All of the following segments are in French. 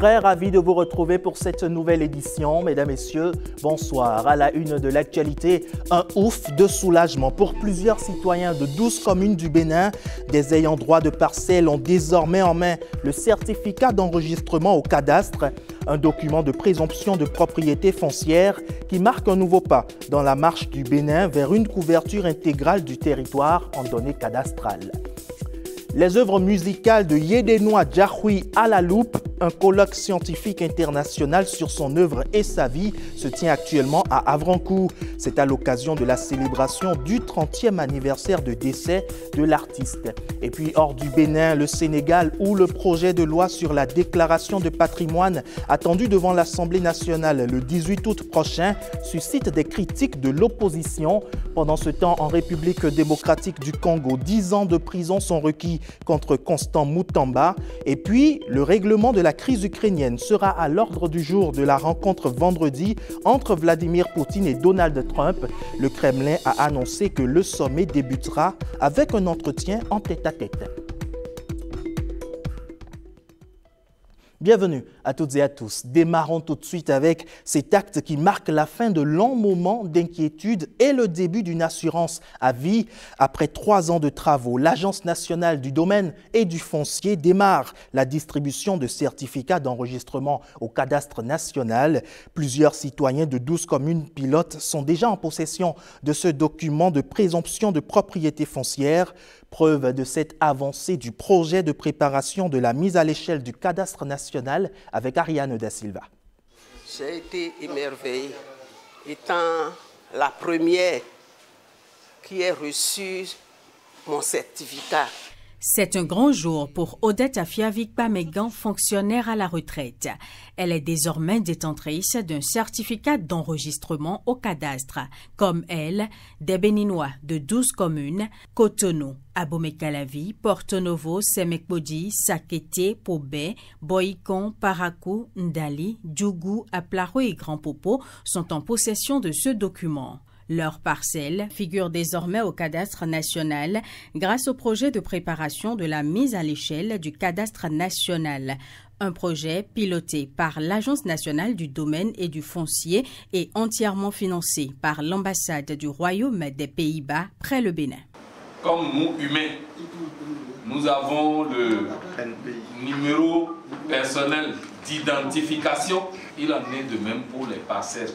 Très ravi de vous retrouver pour cette nouvelle édition. Mesdames, Messieurs, bonsoir. À la une de l'actualité, un ouf de soulagement pour plusieurs citoyens de 12 communes du Bénin. Des ayants droit de parcelles ont désormais en main le certificat d'enregistrement au cadastre, un document de présomption de propriété foncière qui marque un nouveau pas dans la marche du Bénin vers une couverture intégrale du territoire en données cadastrales. Les œuvres musicales de Yedenoa Djahoui à la loupe, un colloque scientifique international sur son œuvre et sa vie, se tient actuellement à Havrancourt. C'est à l'occasion de la célébration du 30e anniversaire de décès de l'artiste. Et puis hors du Bénin, le Sénégal, où le projet de loi sur la déclaration de patrimoine attendu devant l'Assemblée nationale le 18 août prochain suscite des critiques de l'opposition. Pendant ce temps, en République démocratique du Congo, 10 ans de prison sont requis contre Constant Moutamba. Et puis, le règlement de la crise ukrainienne sera à l'ordre du jour de la rencontre vendredi entre Vladimir Poutine et Donald Trump. Le Kremlin a annoncé que le sommet débutera avec un entretien en tête-à-tête. Bienvenue à toutes et à tous. Démarrons tout de suite avec cet acte qui marque la fin de longs moments d'inquiétude et le début d'une assurance à vie. Après 3 ans de travaux, l'Agence nationale du domaine et du foncier démarre la distribution de certificats d'enregistrement au cadastre national. Plusieurs citoyens de 12 communes pilotes sont déjà en possession de ce document de présomption de propriété foncière. Preuve de cette avancée du projet de préparation de la mise à l'échelle du cadastre national avec Ariane Da Silva. J'ai été émerveillée, étant la première qui ait reçu mon certificat. C'est un grand jour pour Odette Afiavik-Pamegan, fonctionnaire à la retraite. Elle est désormais détentrice d'un certificat d'enregistrement au cadastre. Comme elle, des Béninois de 12 communes, Cotonou, Abomey-Calavi, Porto-Novo, Semekbodi, Sakété, Pobé, Boïkon, Parakou, Ndali, Djougou, Aplaro et Grand Popo sont en possession de ce document. Leurs parcelles figurent désormais au cadastre national grâce au projet de préparation de la mise à l'échelle du cadastre national. Un projet piloté par l'Agence nationale du domaine et du foncier et entièrement financé par l'ambassade du Royaume des Pays-Bas près le Bénin. Comme nous, humains, nous avons le numéro personnel d'identification. Il en est de même pour les parcelles.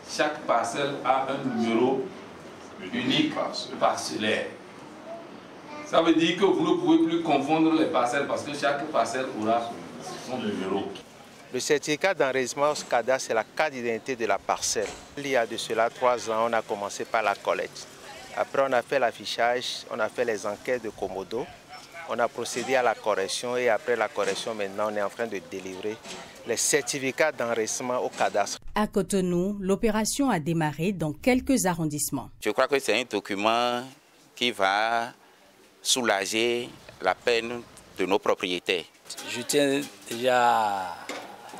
Chaque parcelle a un numéro unique parcellaire. Ça veut dire que vous ne pouvez plus confondre les parcelles parce que chaque parcelle aura son numéro. Le certificat d'enregistrement au cadastre, c'est la carte d'identité de la parcelle. Il y a de cela 3 ans, on a commencé par la collecte. Après, on a fait l'affichage, on a fait les enquêtes de Komodo. On a procédé à la correction et après la correction, maintenant, on est en train de délivrer les certificats d'enregistrement au cadastre. À Cotonou, l'opération a démarré dans quelques arrondissements. Je crois que c'est un document qui va soulager la peine de nos propriétaires. Je tiens déjà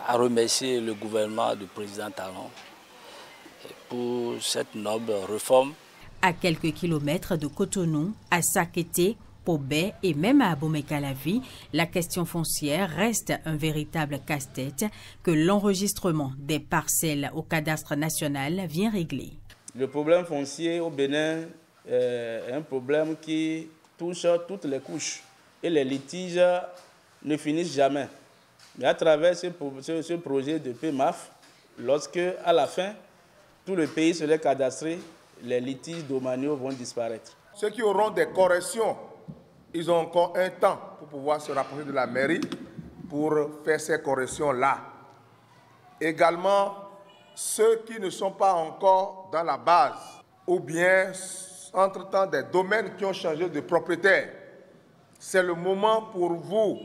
à remercier le gouvernement du président Talon pour cette noble réforme. À quelques kilomètres de Cotonou, à Sakété, Pobé et même à Abomey-Calavi, la question foncière reste un véritable casse-tête que l'enregistrement des parcelles au cadastre national vient régler. Le problème foncier au Bénin est un problème qui touche toutes les couches et les litiges ne finissent jamais. Mais à travers ce projet de PMAF, lorsque à la fin, tout le pays serait cadastré, les litiges domaniaux vont disparaître. Ceux qui auront des corrections, ils ont encore un temps pour pouvoir se rapprocher de la mairie pour faire ces corrections-là. Également, ceux qui ne sont pas encore dans la base ou bien, entre-temps, des domaines qui ont changé de propriétaire, c'est le moment pour vous.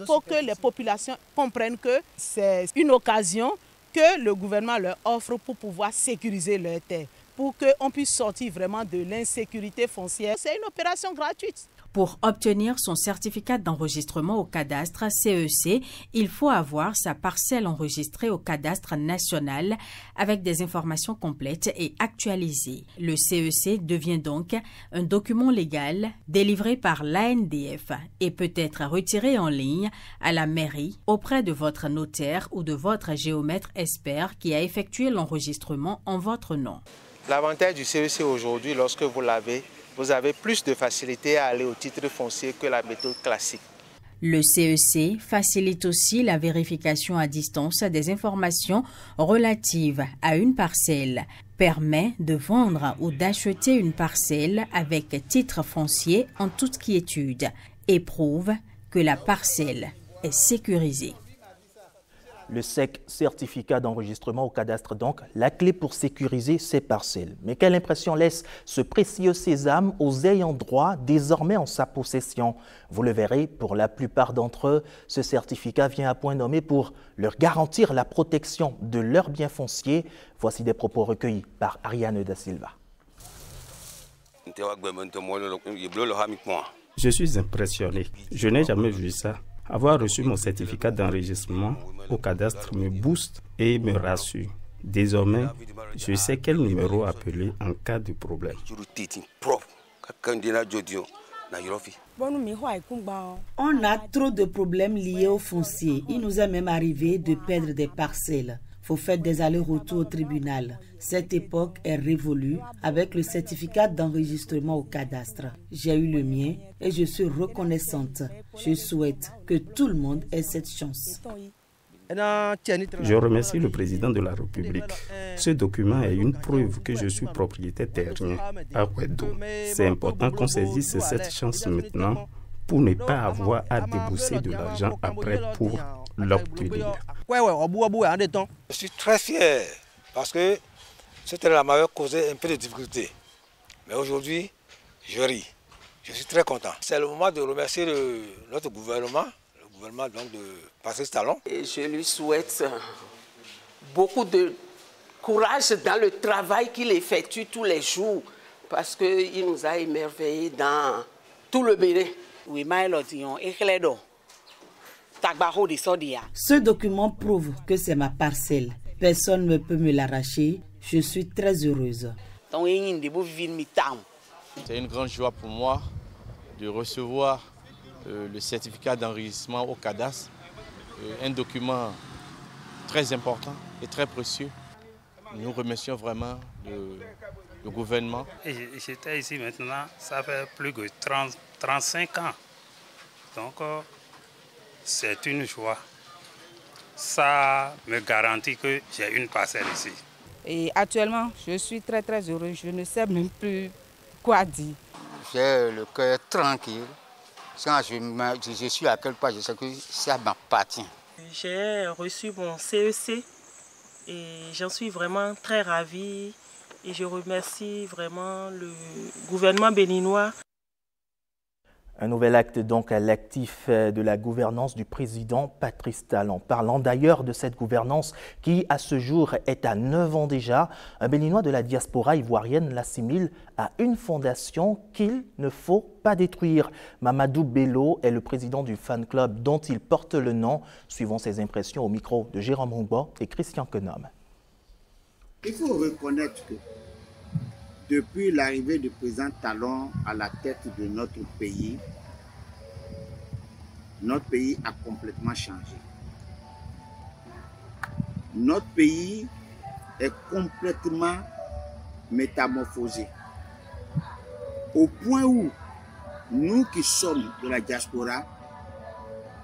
Pour que les populations comprennent que c'est une occasion que le gouvernement leur offre pour pouvoir sécuriser leurs terres, pour qu'on puisse sortir vraiment de l'insécurité foncière. C'est une opération gratuite. Pour obtenir son certificat d'enregistrement au cadastre CEC, il faut avoir sa parcelle enregistrée au cadastre national avec des informations complètes et actualisées. Le CEC devient donc un document légal délivré par l'ANDF et peut être retiré en ligne à la mairie auprès de votre notaire ou de votre géomètre expert qui a effectué l'enregistrement en votre nom. L'avantage du CEC aujourd'hui, lorsque vous l'avez, vous avez plus de facilité à aller au titre foncier que la méthode classique. Le CEC facilite aussi la vérification à distance des informations relatives à une parcelle, permet de vendre ou d'acheter une parcelle avec titre foncier en toute quiétude et prouve que la parcelle est sécurisée. Le SEC, certificat d'enregistrement au cadastre donc, la clé pour sécuriser ces parcelles. Mais quelle impression laisse ce précieux sésame aux ayants droit désormais en sa possession? Vous le verrez, pour la plupart d'entre eux, ce certificat vient à point nommé pour leur garantir la protection de leurs biens fonciers. Voici des propos recueillis par Ariane Da Silva. Je suis impressionné. Je n'ai jamais vu ça. Avoir reçu mon certificat d'enregistrement au cadastre me booste et me rassure. Désormais, je sais quel numéro appeler en cas de problème. On a trop de problèmes liés au foncier. Il nous est même arrivé de perdre des parcelles. Faut faire des allers-retours au tribunal. Cette époque est révolue avec le certificat d'enregistrement au cadastre. J'ai eu le mien et je suis reconnaissante. Je souhaite que tout le monde ait cette chance. Je remercie le président de la République. Ce document est une preuve que je suis propriétaire terrien à Ouedo. C'est important qu'on saisisse cette chance maintenant pour ne pas avoir à débourser de l'argent après pour l'obtenir. Je suis très fier parce que cette la m'avait causé un peu de difficulté. Mais aujourd'hui, je ris. Je suis très content. C'est le moment de remercier notre gouvernement, le gouvernement donc de Patrice Talon. Et je lui souhaite beaucoup de courage dans le travail qu'il effectue tous les jours parce qu'il nous a émerveillés dans tout le Bénin. Ce document prouve que c'est ma parcelle. Personne ne peut me l'arracher. Je suis très heureuse. C'est une grande joie pour moi de recevoir le certificat d'enregistrement au cadastre, un document très important et très précieux. Nous remercions vraiment le gouvernement. J'étais ici maintenant, ça fait plus de 35 ans. Donc, c'est une joie. Ça me garantit que j'ai une parcelle ici. Et actuellement, je suis très heureux. Je ne sais même plus quoi dire. J'ai le cœur tranquille. Quand je suis à quelque part, je sais que ça m'appartient. J'ai reçu mon CEC et j'en suis vraiment très ravie. Et je remercie vraiment le gouvernement béninois. Un nouvel acte donc à l'actif de la gouvernance du président Patrice Talon. Parlant d'ailleurs de cette gouvernance qui, à ce jour, est à 9 ans déjà, un Béninois de la diaspora ivoirienne l'assimile à une fondation qu'il ne faut pas détruire. Mamadou Bello est le président du fan club dont il porte le nom. Suivons ses impressions au micro de Jérôme Hongbo et Christian Kenom. Il faut reconnaître que depuis l'arrivée du président Talon à la tête de notre pays a complètement changé. Notre pays est complètement métamorphosé. Au point où nous qui sommes de la diaspora,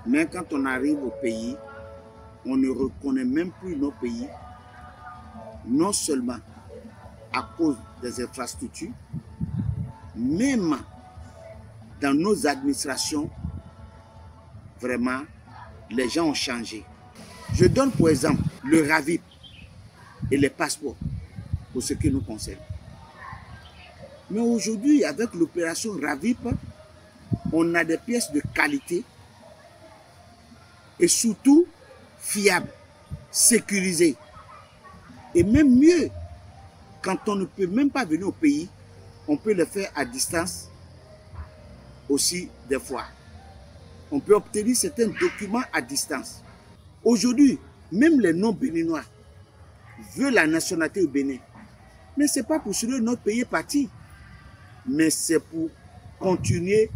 même quand on arrive au pays, on ne reconnaît même plus nos pays, non seulement à cause des infrastructures, même dans nos administrations, vraiment, les gens ont changé. Je donne pour exemple le RAVIP et les passeports pour ce qui nous concerne. Mais aujourd'hui, avec l'opération RAVIP, on a des pièces de qualité et surtout fiables, sécurisées. Et même mieux, quand on ne peut même pas venir au pays, on peut le faire à distance aussi des fois. On peut obtenir certains documents à distance. Aujourd'hui, même les non-béninois veulent la nationalité au Bénin. Mais ce n'est pas pour cela que notre pays est parti. Mais c'est pour continuer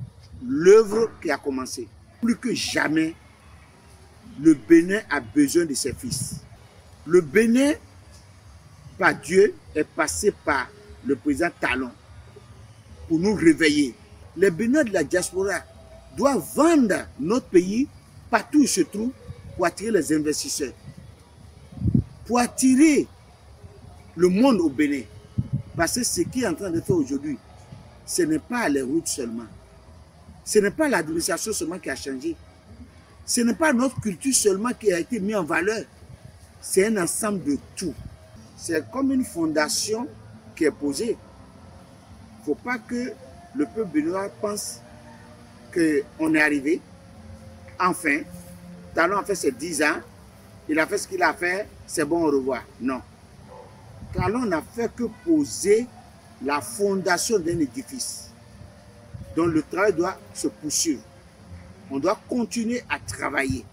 l'œuvre qui a commencé. Plus que jamais, le Bénin a besoin de ses fils. Le Bénin, par Dieu, est passé par le président Talon pour nous réveiller. Les Béninois de la diaspora doivent vendre notre pays partout où il se trouve pour attirer les investisseurs, pour attirer le monde au Bénin. Parce que ce qui est en train de faire aujourd'hui, ce n'est pas les routes seulement. Ce n'est pas l'administration seulement qui a changé. Ce n'est pas notre culture seulement qui a été mise en valeur. C'est un ensemble de tout. C'est comme une fondation qui est posée. Il ne faut pas que le peuple béninois pense qu'on est arrivé. Enfin, Talon a fait ses 10 ans. Il a fait ce qu'il a fait. C'est bon, au revoir. Non. Talon n'a fait que poser la fondation d'un édifice. Donc le travail doit se poursuivre. On doit continuer à travailler.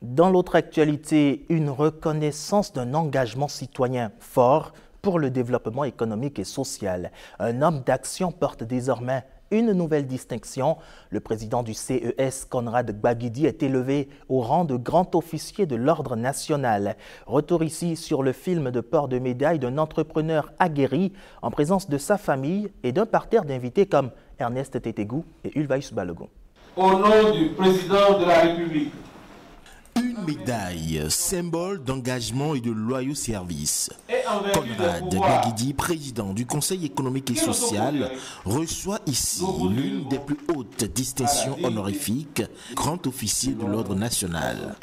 Dans l'autre actualité, une reconnaissance d'un engagement citoyen fort pour le développement économique et social. Un homme d'action porte désormais une nouvelle distinction. Le président du CES, Conrad Gbagidi, est élevé au rang de grand officier de l'Ordre national. Retour ici sur le film de port de médaille d'un entrepreneur aguerri en présence de sa famille et d'un parterre d'invités comme Ernest Tétégou et Ulvaïus Balogun. Au nom du président de la République. Une médaille, symbole d'engagement et de loyaux services. Conrad Gbagidi, président du Conseil économique et social, reçoit ici l'une des plus hautes distinctions honorifiques, grand officier de l'Ordre national.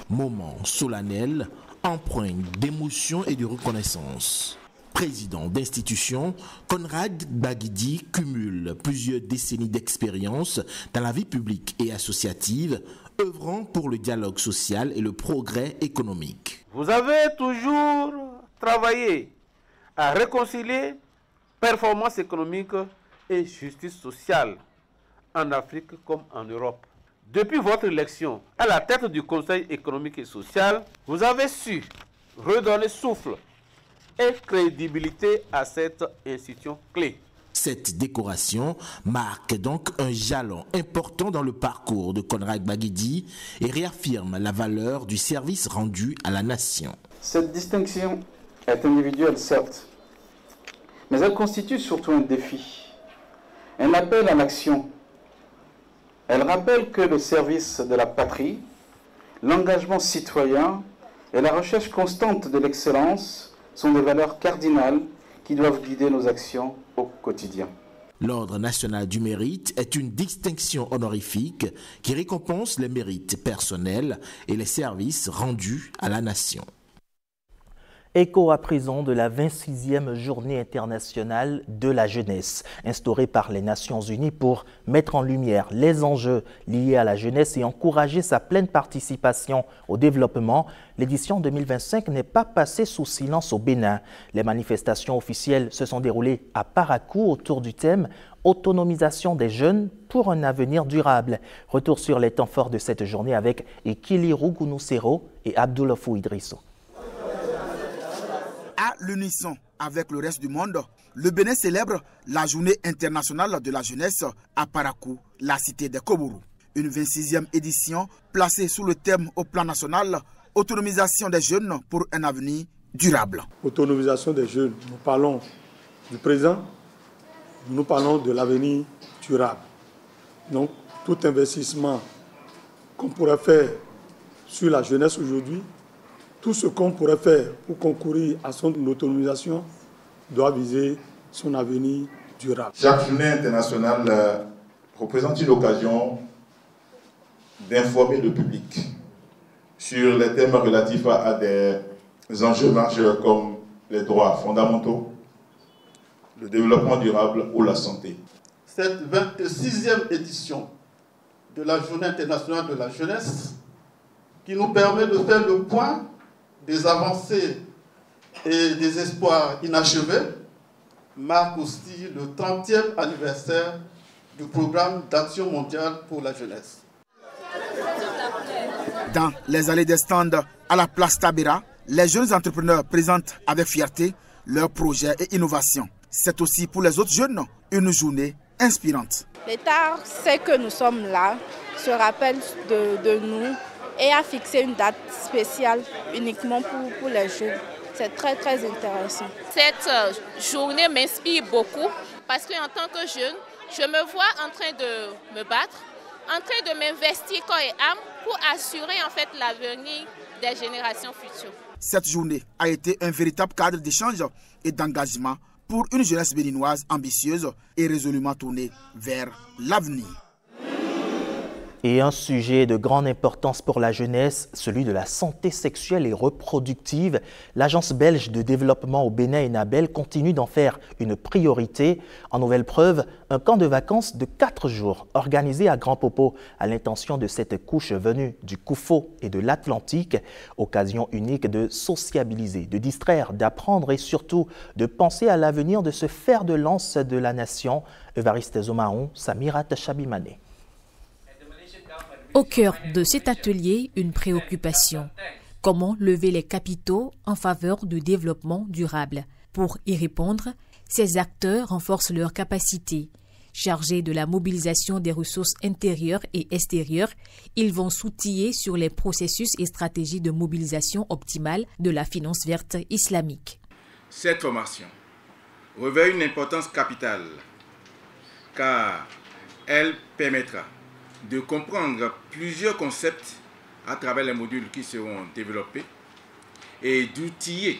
Moment solennel, empreint d'émotion et de reconnaissance. Président d'institution, Conrad Gbagidi cumule plusieurs décennies d'expérience dans la vie publique et associative, œuvrant pour le dialogue social et le progrès économique. Vous avez toujours travaillé à réconcilier performance économique et justice sociale en Afrique comme en Europe. Depuis votre élection à la tête du Conseil économique et social, vous avez su redonner souffle et crédibilité à cette institution clé. Cette décoration marque donc un jalon important dans le parcours de Conrad Gbagidi et réaffirme la valeur du service rendu à la nation. Cette distinction est individuelle, certes, mais elle constitue surtout un défi, un appel à l'action. Elle rappelle que le service de la patrie, l'engagement citoyen et la recherche constante de l'excellence sont des valeurs cardinales qui doivent guider nos actions au quotidien. L'Ordre national du mérite est une distinction honorifique qui récompense les mérites personnels et les services rendus à la nation. Écho à présent de la 26e Journée internationale de la jeunesse, instaurée par les Nations unies pour mettre en lumière les enjeux liés à la jeunesse et encourager sa pleine participation au développement. L'édition 2025 n'est pas passée sous silence au Bénin. Les manifestations officielles se sont déroulées à Parakou autour du thème « Autonomisation des jeunes pour un avenir durable ». Retour sur les temps forts de cette journée avec Ekiliru Gunusero et Abdoulafou Idrissou. À l'unisson avec le reste du monde, le Bénin célèbre la Journée internationale de la jeunesse à Parakou, la cité des Kobourou. Une 26e édition placée sous le thème au plan national « Autonomisation des jeunes pour un avenir durable ». Autonomisation des jeunes, nous parlons du présent, nous parlons de l'avenir durable. Donc tout investissement qu'on pourrait faire sur la jeunesse aujourd'hui, tout ce qu'on pourrait faire pour concourir à son autonomisation doit viser son avenir durable. Chaque journée internationale représente une occasion d'informer le public sur les thèmes relatifs à des enjeux majeurs comme les droits fondamentaux, le développement durable ou la santé. Cette 26e édition de la Journée internationale de la jeunesse qui nous permet de faire le point des avancées et des espoirs inachevés, marque aussi le 30e anniversaire du programme d'action mondiale pour la jeunesse. Dans les allées des stands à la place Tabera, les jeunes entrepreneurs présentent avec fierté leurs projets et innovations. C'est aussi pour les autres jeunes une journée inspirante. L'État sait que nous sommes là, se rappelle de nous et a fixé une date spéciale uniquement pour les jeunes. C'est très intéressant. Cette journée m'inspire beaucoup parce qu'en tant que jeune, je me vois en train de me battre, en train de m'investir corps et âme pour assurer en fait l'avenir des générations futures. Cette journée a été un véritable cadre d'échange et d'engagement pour une jeunesse béninoise ambitieuse et résolument tournée vers l'avenir. Et un sujet de grande importance pour la jeunesse, celui de la santé sexuelle et reproductive. L'Agence belge de développement au Bénin, Enabel, continue d'en faire une priorité. En nouvelle preuve, un camp de vacances de 4 jours organisé à Grand Popo à l'intention de cette couche venue du Koufo et de l'Atlantique. Occasion unique de sociabiliser, de distraire, d'apprendre et surtout de penser à l'avenir de ce fer de lance de la nation. Évariste Zomaon, Samirat Chabimane. Au cœur de cet atelier, une préoccupation. Comment lever les capitaux en faveur du développement durable? Pour y répondre, ces acteurs renforcent leurs capacités. Chargés de la mobilisation des ressources intérieures et extérieures, ils vont s'outiller sur les processus et stratégies de mobilisation optimale de la finance verte islamique. Cette formation revêt une importance capitale car elle permettra de comprendre plusieurs concepts à travers les modules qui seront développés et d'outiller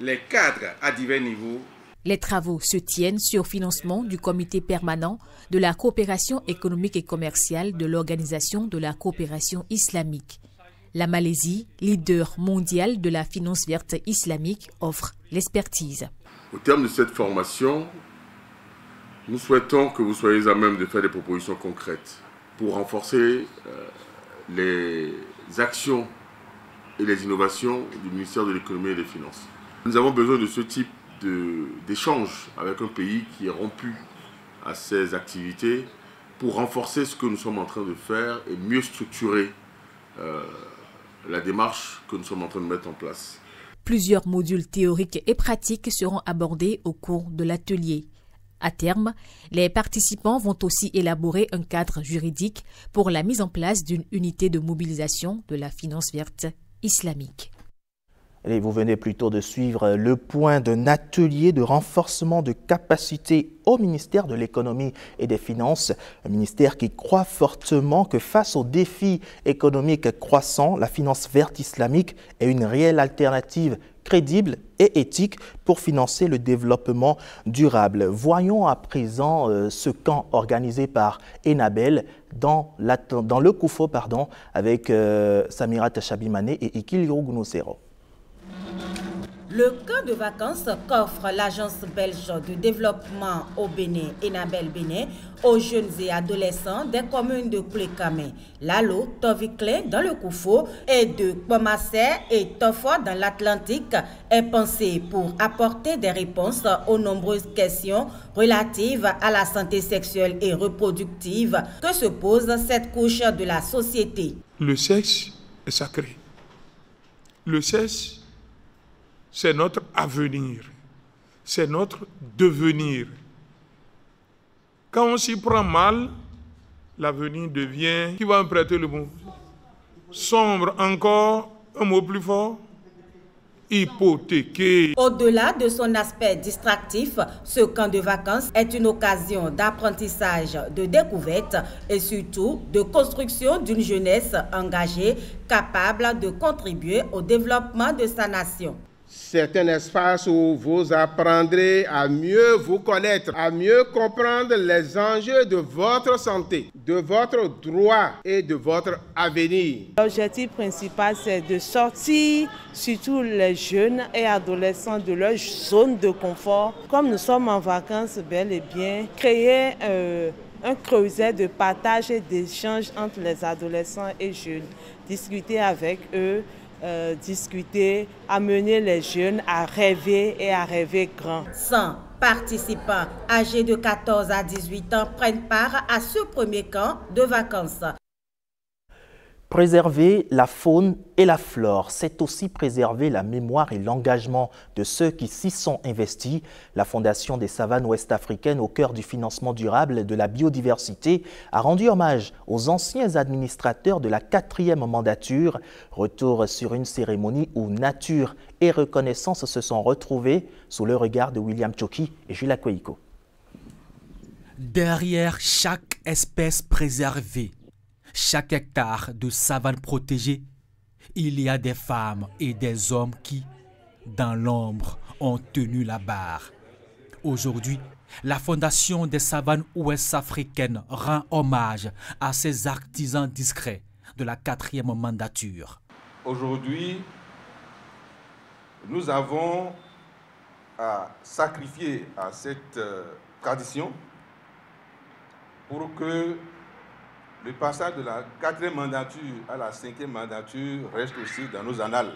les cadres à divers niveaux. Les travaux se tiennent sur financement du comité permanent de la coopération économique et commerciale de l'Organisation de la coopération islamique. La Malaisie, leader mondial de la finance verte islamique, offre l'expertise. Au terme de cette formation, nous souhaitons que vous soyez à même de faire des propositions concrètes pour renforcer les actions et les innovations du ministère de l'économie et des finances. Nous avons besoin de ce type d'échange avec un pays qui est rompu à ses activités pour renforcer ce que nous sommes en train de faire et mieux structurer la démarche que nous sommes en train de mettre en place. Plusieurs modules théoriques et pratiques seront abordés au cours de l'atelier. À terme, les participants vont aussi élaborer un cadre juridique pour la mise en place d'une unité de mobilisation de la finance verte islamique. Et vous venez plutôt de suivre le point d'un atelier de renforcement de capacité au ministère de l'économie et des finances, un ministère qui croit fortement que face aux défis économiques croissants, la finance verte islamique est une réelle alternative crédible et éthique pour financer le développement durable. Voyons à présent ce camp organisé par Enabel dans le Koufo avec Samirat Chabimane et Ikiliro Gunusero. Le camp de vacances qu'offre l'Agence belge de développement au Bénin, Enabel Bénin, aux jeunes et adolescents des communes de Koulékamé, Lalo, Tovikle dans le Koufo et de Kpomassé et Tofo dans l'Atlantique est pensé pour apporter des réponses aux nombreuses questions relatives à la santé sexuelle et reproductive que se pose cette couche de la société. Le sexe est sacré. Le sexe, c'est notre avenir, c'est notre devenir. Quand on s'y prend mal, l'avenir devient, qui va me prêter le mot, sombre encore, un mot plus fort, hypothéqué. Au-delà de son aspect distractif, ce camp de vacances est une occasion d'apprentissage, de découverte et surtout de construction d'une jeunesse engagée, capable de contribuer au développement de sa nation. C'est un espace où vous apprendrez à mieux vous connaître, à mieux comprendre les enjeux de votre santé, de votre droit et de votre avenir. L'objectif principal, c'est de sortir surtout les jeunes et adolescents de leur zone de confort. Comme nous sommes en vacances, bel et bien, créer un creuset de partage et d'échange entre les adolescents et jeunes, discuter avec eux, discuter, amener les jeunes à rêver et à rêver grand. Sans participants âgés de 14 à 18 ans prennent part à ce premier camp de vacances. Préserver la faune et la flore, c'est aussi préserver la mémoire et l'engagement de ceux qui s'y sont investis. La Fondation des savanes ouest-africaines, au cœur du financement durable de la biodiversité, a rendu hommage aux anciens administrateurs de la 4e mandature. Retour sur une cérémonie où nature et reconnaissance se sont retrouvés sous le regard de William Tchoki et Jules Akweiko. Derrière chaque espèce préservée, chaque hectare de savane protégée, il y a des femmes et des hommes qui, dans l'ombre, ont tenu la barre. Aujourd'hui, la Fondation des savanes ouest-africaines rend hommage à ces artisans discrets de la 4e mandature. Aujourd'hui, nous avons à sacrifier à cette tradition pour que le passage de la 4e mandature à la 5e mandature reste aussi dans nos annales.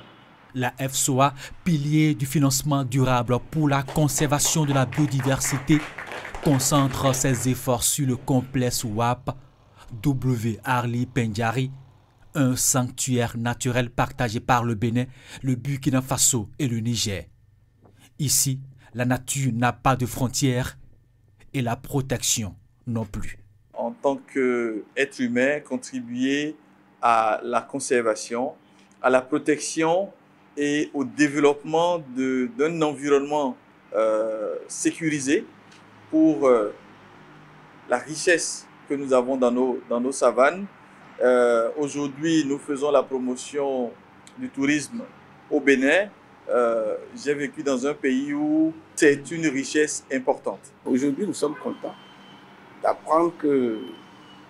La FSOA, pilier du financement durable pour la conservation de la biodiversité, concentre ses efforts sur le complexe WAP W. Arli Pendjari, un sanctuaire naturel partagé par le Bénin, le Burkina Faso et le Niger. Ici, la nature n'a pas de frontières et la protection non plus. En tant qu'être humain, contribuer à la conservation, à la protection et au développement d'un environnement sécurisé pour la richesse que nous avons dans nos savanes. Aujourd'hui, nous faisons la promotion du tourisme au Bénin. J'ai vécu dans un pays où c'est une richesse importante. Aujourd'hui, nous sommes contents d'apprendre que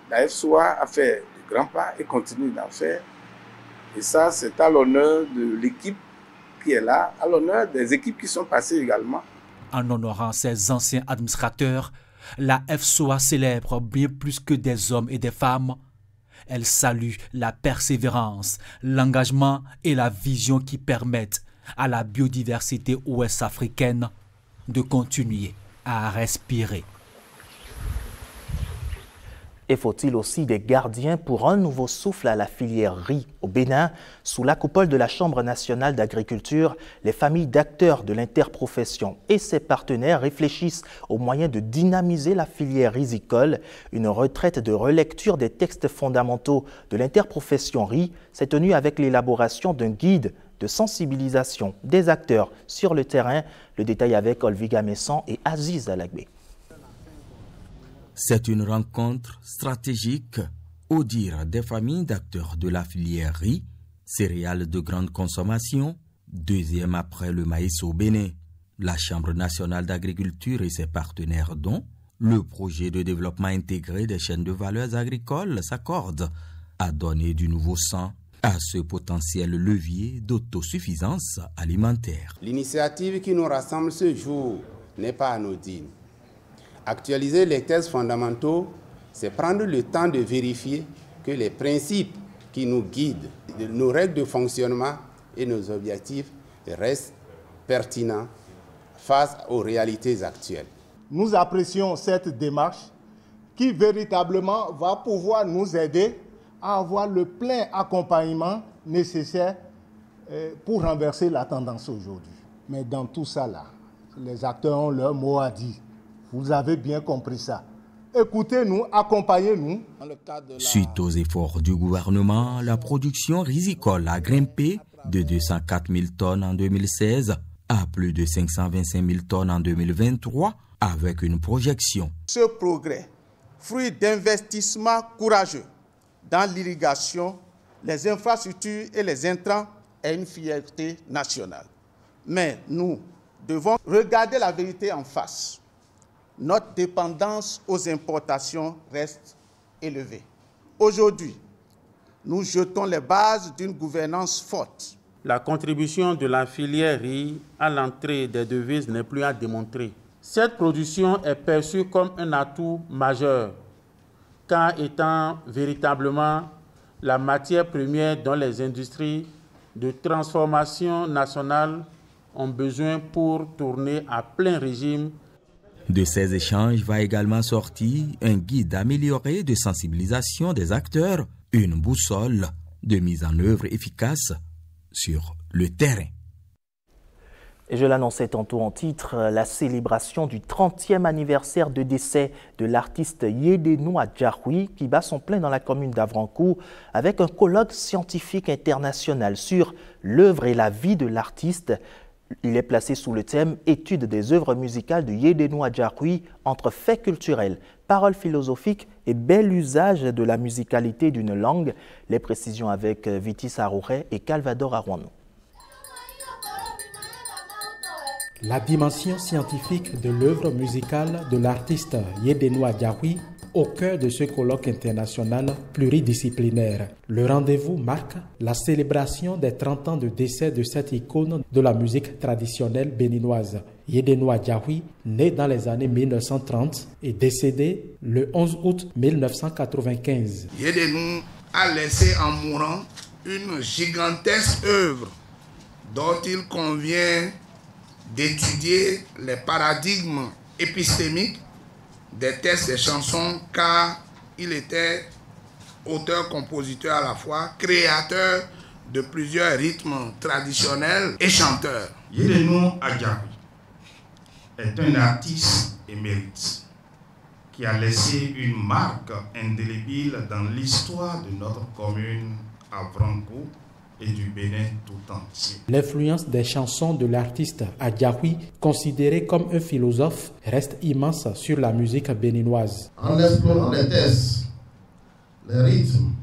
la FSOA a fait de grands pas et continue d'en faire. Et ça, c'est à l'honneur de l'équipe qui est là, à l'honneur des équipes qui sont passées également. En honorant ces anciens administrateurs, la FSOA célèbre bien plus que des hommes et des femmes. Elle salue la persévérance, l'engagement et la vision qui permettent à la biodiversité ouest-africaine de continuer à respirer. Et faut-il aussi des gardiens pour un nouveau souffle à la filière riz au Bénin? Sous la coupole de la Chambre nationale d'agriculture, les familles d'acteurs de l'interprofession et ses partenaires réfléchissent aux moyens de dynamiser la filière risicole. Une retraite de relecture des textes fondamentaux de l'interprofession riz s'est tenue avec l'élaboration d'un guide de sensibilisation des acteurs sur le terrain. Le détail avec Olviga Messan et Aziz Alagbé. C'est une rencontre stratégique, au dire des familles d'acteurs de la filière riz, céréales de grande consommation, deuxième après le maïs au Bénin. La Chambre nationale d'agriculture et ses partenaires dont le projet de développement intégré des chaînes de valeurs agricoles s'accordent à donner du nouveau sang à ce potentiel levier d'autosuffisance alimentaire. L'initiative qui nous rassemble ce jour n'est pas anodine. Actualiser les textes fondamentaux, c'est prendre le temps de vérifier que les principes qui nous guident, nos règles de fonctionnement et nos objectifs restent pertinents face aux réalités actuelles. Nous apprécions cette démarche qui véritablement va pouvoir nous aider à avoir le plein accompagnement nécessaire pour renverser la tendance aujourd'hui. Mais dans tout ça là, les acteurs ont leur mot à dire. Vous avez bien compris ça. Écoutez-nous, accompagnez-nous. Suite aux efforts du gouvernement, la production risicole a grimpé de 204 000 tonnes en 2016 à plus de 525 000 tonnes en 2023, avec une projection. Ce progrès, fruit d'investissements courageux dans l'irrigation, les infrastructures et les intrants, est une fierté nationale. Mais nous devons regarder la vérité en face. Notre dépendance aux importations reste élevée. Aujourd'hui, nous jetons les bases d'une gouvernance forte. La contribution de la filière riz à l'entrée des devises n'est plus à démontrer. Cette production est perçue comme un atout majeur, car étant véritablement la matière première dont les industries de transformation nationale ont besoin pour tourner à plein régime De ces échanges va également sortir un guide amélioré de sensibilisation des acteurs, une boussole de mise en œuvre efficace sur le terrain. Et je l'annonçais tantôt en titre, la célébration du 30e anniversaire de décès de l'artiste Yédénou Adjaroui qui bat son plein dans la commune d'Avrancourt avec un colloque scientifique international sur l'œuvre et la vie de l'artiste. Il est placé sous le thème « Étude des œuvres musicales de Yédénou Adjaroui entre faits culturels, paroles philosophiques et bel usage de la musicalité d'une langue ». Les précisions avec Vitis Arouret et Calvador Arouanou. La dimension scientifique de l'œuvre musicale de l'artiste Yédénou Adjaroui au cœur de ce colloque international pluridisciplinaire. Le rendez-vous marque la célébration des 30 ans de décès de cette icône de la musique traditionnelle béninoise. Yédénou Adjaroui, né dans les années 1930 et décédé le 11 août 1995. Yédénou a laissé en mourant une gigantesque œuvre dont il convient d'étudier les paradigmes épistémiques des textes des chansons, car il était auteur-compositeur à la fois, créateur de plusieurs rythmes traditionnels et chanteur. Yédénou Adjaroui est un artiste émérite qui a laissé une marque indélébile dans l'histoire de notre commune Avrancourt et du Bénin tout entier. L'influence des chansons de l'artiste Adjaroui, considéré comme un philosophe, reste immense sur la musique béninoise. En explorant les textes, les rythmes,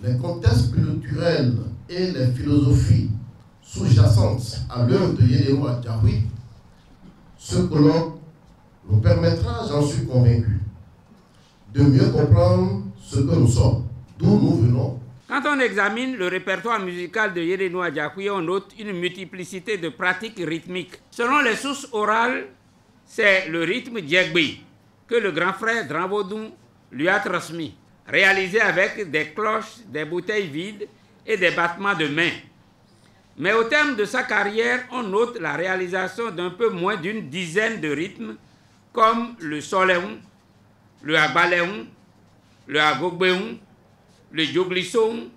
les contextes culturels et les philosophies sous-jacentes à l'œuvre de Yédénou Adjaroui, ce colloque nous permettra, j'en suis convaincu, de mieux comprendre ce que nous sommes, d'où nous venons. Quand on examine le répertoire musical de Yédénou Adjaroui, on note une multiplicité de pratiques rythmiques. Selon les sources orales, c'est le rythme djegbi que le grand frère Dramvodou lui a transmis, réalisé avec des cloches, des bouteilles vides et des battements de mains. Mais au terme de sa carrière, on note la réalisation d'un peu moins d'une dizaine de rythmes comme le soléon, le agbaléon, le agogbeon, le joglisson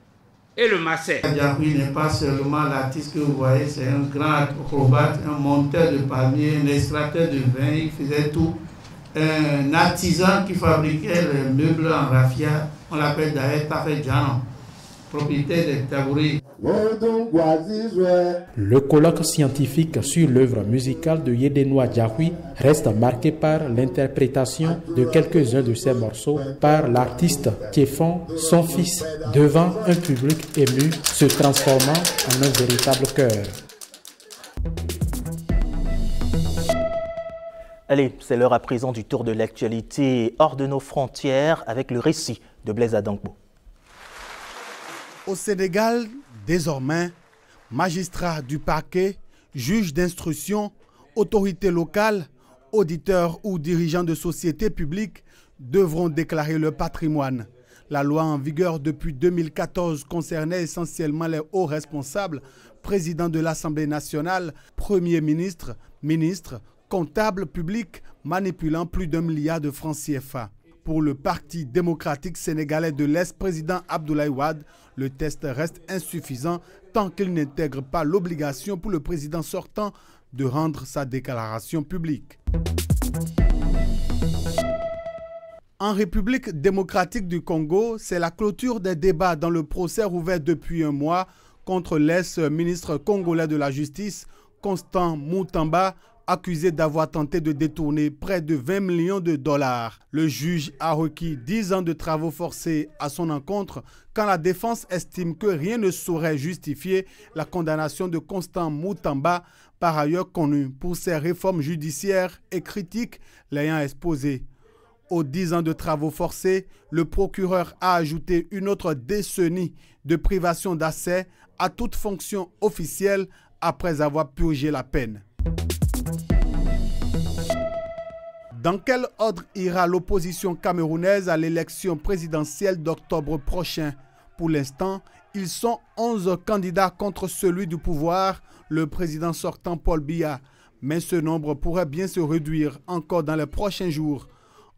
et le massé. Adjaroui n'est pas seulement l'artiste que vous voyez, c'est un grand acrobate, un monteur de palmiers, un extracteur de vin, il faisait tout. Un artisan qui fabriquait les meubles en raffia, on l'appelle d'ailleurs Tafé Djanan, propriétaire des tabouris. Le colloque scientifique sur l'œuvre musicale de Yédénou Adjaroui reste marqué par l'interprétation de quelques-uns de ses morceaux par l'artiste Tiefon, son fils, devant un public ému, se transformant en un véritable chœur. Allez, c'est l'heure à présent du tour de l'actualité hors de nos frontières avec le récit de Blaise Adangbo. Au Sénégal, désormais, magistrats du parquet, juges d'instruction, autorités locales, auditeurs ou dirigeants de sociétés publiques devront déclarer leur patrimoine. La loi en vigueur depuis 2014 concernait essentiellement les hauts responsables, président de l'Assemblée nationale, premier ministre, ministres, comptables publics manipulant plus d'1 milliard de francs CFA. Pour le Parti démocratique sénégalais de l'ex-président Abdoulaye Wade, le test reste insuffisant tant qu'il n'intègre pas l'obligation pour le président sortant de rendre sa déclaration publique. En République démocratique du Congo, c'est la clôture des débats dans le procès ouvert depuis un mois contre l'ex-ministre congolais de la Justice, Constant Moutamba, accusé d'avoir tenté de détourner près de 20 millions de dollars. Le juge a requis 10 ans de travaux forcés à son encontre quand la défense estime que rien ne saurait justifier la condamnation de Constant Moutamba, par ailleurs connu pour ses réformes judiciaires et critiques l'ayant exposé. Aux 10 ans de travaux forcés, le procureur a ajouté une autre décennie de privation d'accès à toute fonction officielle après avoir purgé la peine. Dans quel ordre ira l'opposition camerounaise à l'élection présidentielle d'octobre prochain? Pour l'instant, ils sont 11 candidats contre celui du pouvoir, le président sortant Paul Biya. Mais ce nombre pourrait bien se réduire encore dans les prochains jours.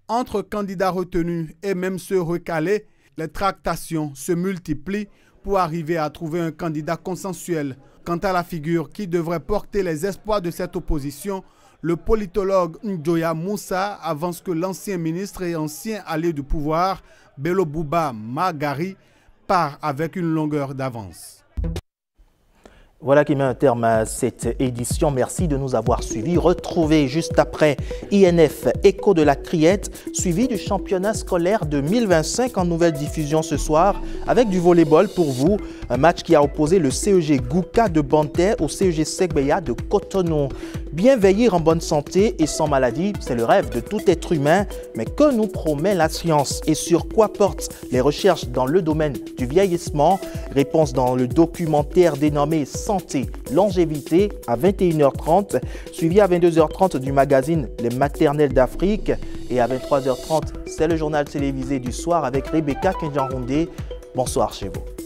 Entre candidats retenus et même ceux recalés, les tractations se multiplient pour arriver à trouver un candidat consensuel. Quant à la figure qui devrait porter les espoirs de cette opposition, le politologue Njoya Moussa avance que l'ancien ministre et ancien allié du pouvoir, Bello Bouba Magari, part avec une longueur d'avance. Voilà qui met un terme à cette édition. Merci de nous avoir suivis. Retrouvez juste après INF Écho de la Criette, suivi du championnat scolaire 2025 en nouvelle diffusion ce soir avec du volleyball pour vous. Un match qui a opposé le CEG Gouka de Bantais au CEG Segbeya de Cotonou. Bien veiller en bonne santé et sans maladie, c'est le rêve de tout être humain. Mais que nous promet la science et sur quoi portent les recherches dans le domaine du vieillissement? Réponse dans le documentaire dénommé Santé, longévité à 21h30, suivi à 22h30 du magazine Les Maternelles d'Afrique. Et à 23h30, c'est le journal télévisé du soir avec Rebecca Kenjanroundé. Bonsoir chez vous.